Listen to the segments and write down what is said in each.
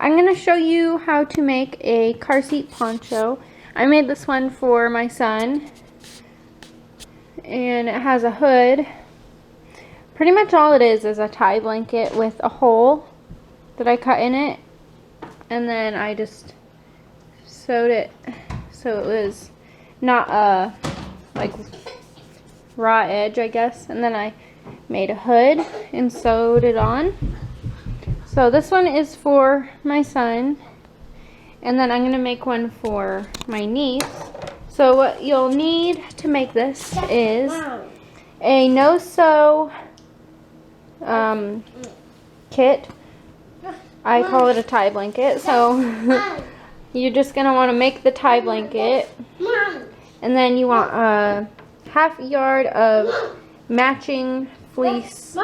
I'm going to show you how to make a car seat poncho. I made this one for my son, and it has a hood. Pretty much all it is a tie blanket with a hole that I cut in it, and then I just sewed it so it was not a like raw edge, I guess, and then I made a hood and sewed it on. So this one is for my son, and then I'm going to make one for my niece. So what you'll need to make this is a no-sew kit. I call it a tie blanket. So you're just going to want to make the tie blanket, and then you want a half yard of matching fleece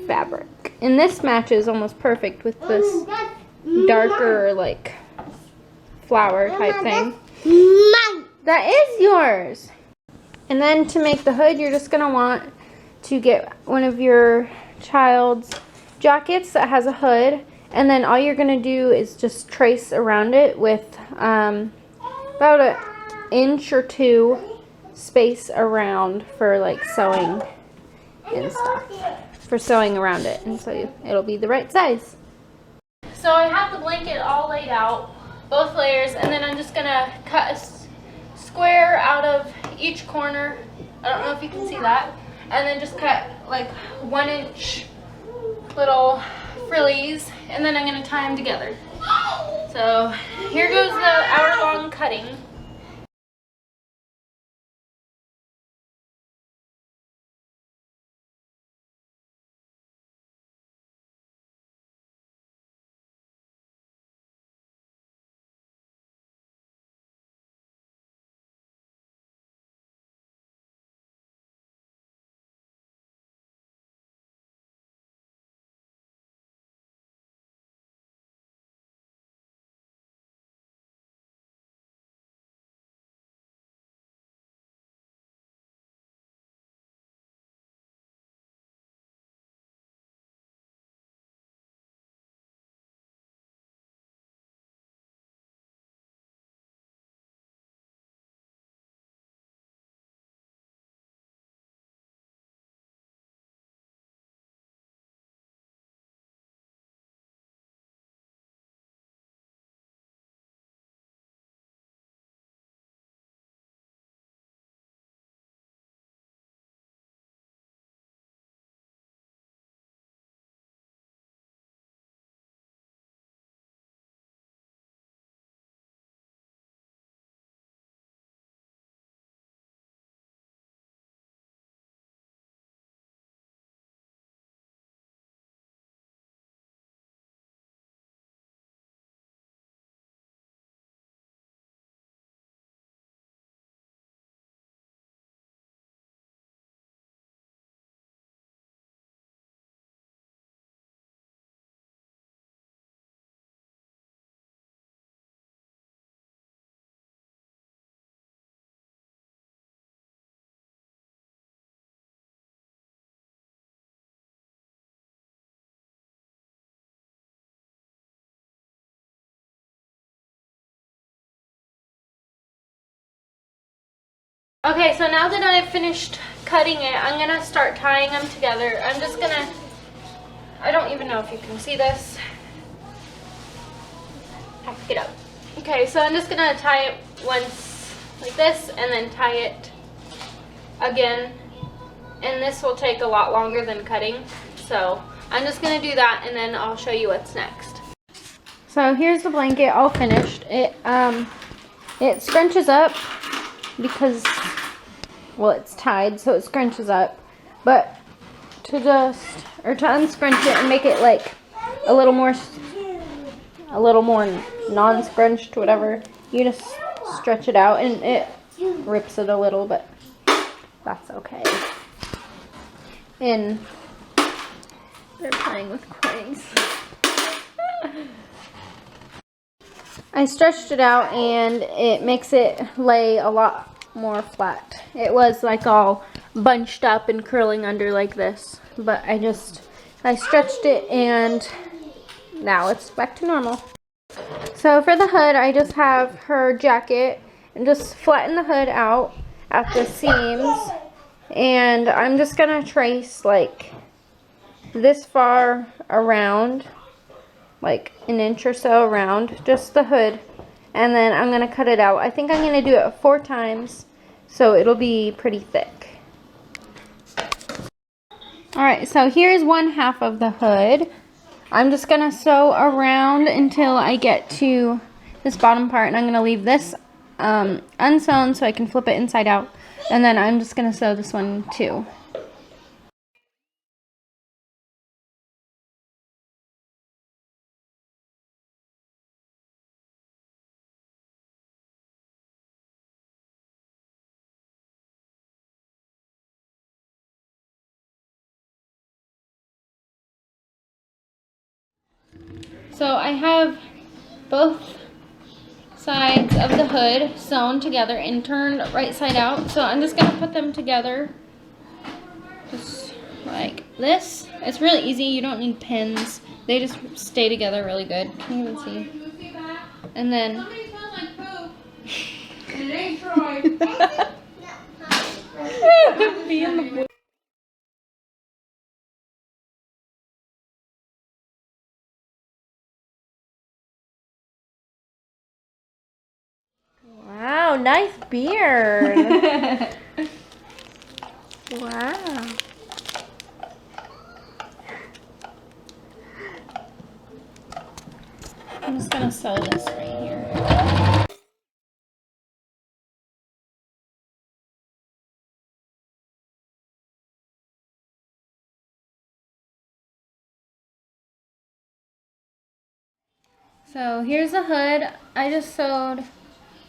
fabric. And this matches almost perfect with this darker like flower type thing. That is yours. And then to make the hood, you're just gonna want to get one of your child's jackets that has a hood, and then all you're gonna do is just trace around it with about an inch or two space around for like sewing and stuff, for sewing around it, and so it'll be the right size. So I have the blanket all laid out, both layers, and then I'm just gonna cut a square out of each corner. I don't know if you can see that. And then just cut like 1 inch little frillies, and then I'm gonna tie them together. So here goes the hour-long cutting. Okay, so now that I've finished cutting it, I'm gonna start tying them together. I'm just gonna, I don't even know if you can see this. Have to get up. Okay, so I'm just gonna tie it once like this, and then tie it again. And this will take a lot longer than cutting. So I'm just gonna do that, and then I'll show you what's next. So here's the blanket all finished. It scrunches up because, well, it's tied, so it scrunches up. But to unscrunch it and make it like a little more non-scrunched, whatever, you just stretch it out, and it rips it a little, but that's okay. And they're playing with coins. I stretched it out, and it makes it lay a lot more flat. It was like all bunched up and curling under like this, but I stretched it and now it's back to normal. So for the hood, I just have her jacket and just flatten the hood out at the seams. And I'm just gonna trace like this far around, like an inch or so around just the hood. And then I'm gonna cut it out. I think I'm gonna do it 4 times, so it'll be pretty thick. Alright, so here's 1/2 of the hood. I'm just gonna sew around until I get to this bottom part, and I'm gonna leave this unsewn so I can flip it inside out. And then I'm just gonna sew this one too. So I have both sides of the hood sewn together and turned right side out. So I'm just gonna put them together just like this. It's really easy, you don't need pins. They just stay together really good. Can you even see? And then somebody smells like poop. And it ain't Troy. Be in the Wow, nice beard. Wow. I'm just gonna sew this right here. So here's the hood. I just sewed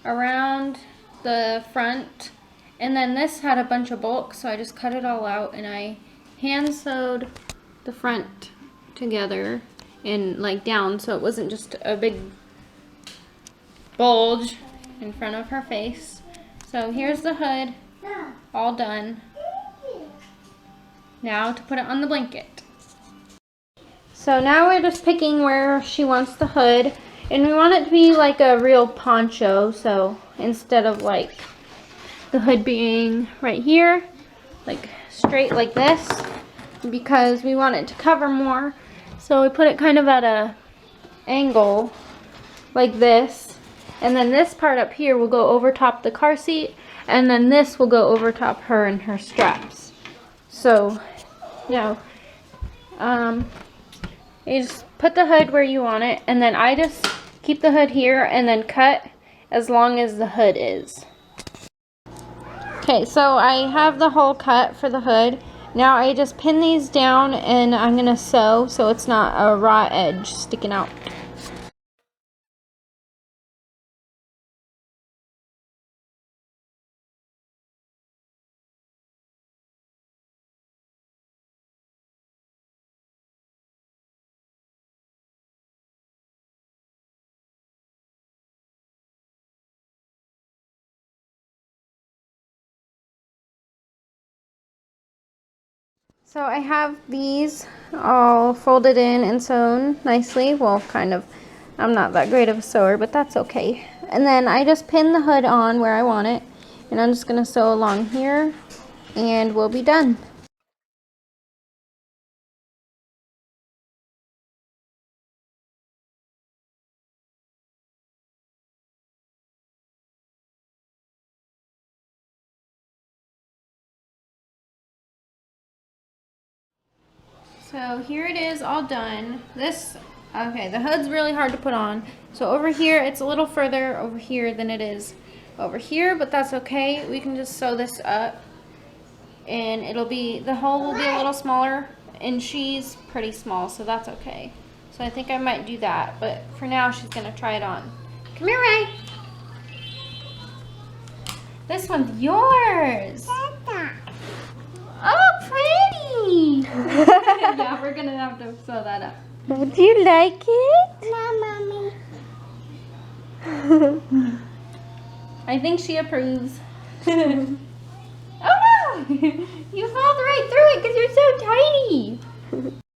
around the front, and then this had a bunch of bulk, so I just cut it all out and I hand sewed the front together and like down, so it wasn't just a big bulge in front of her face. So here's the hood all done. Now to put it on the blanket. So now we're just picking where she wants the hood, and we want it to be like a real poncho, so instead of like the hood being right here, like straight like this, because we want it to cover more. So we put it kind of at a angle like this, and then this part up here will go over top the car seat, and then this will go over top her and her straps. So now you just put the hood where you want it, and then I just keep the hood here and then cut as long as the hood is. Okay, so I have the hole cut for the hood. Now I just pin these down and I'm going to sew so it's not a raw edge sticking out. So I have these all folded in and sewn nicely. Well, kind of. I'm not that great of a sewer, but that's okay. And then I just pin the hood on where I want it. And I'm just going to sew along here and we'll be done. So here it is all done. Okay, the hood's really hard to put on. So over here, it's a little further over here than it is over here, but that's okay. We can just sew this up and the hole will be a little smaller, and she's pretty small, so that's okay. So I think I might do that, but for now she's gonna try it on. Come here, Ray. This one's yours. Oh, pretty! Yeah, we're gonna have to sew that up. Do you like it? No, Mommy. I think she approves. Oh no! You fall right through it because you're so tiny.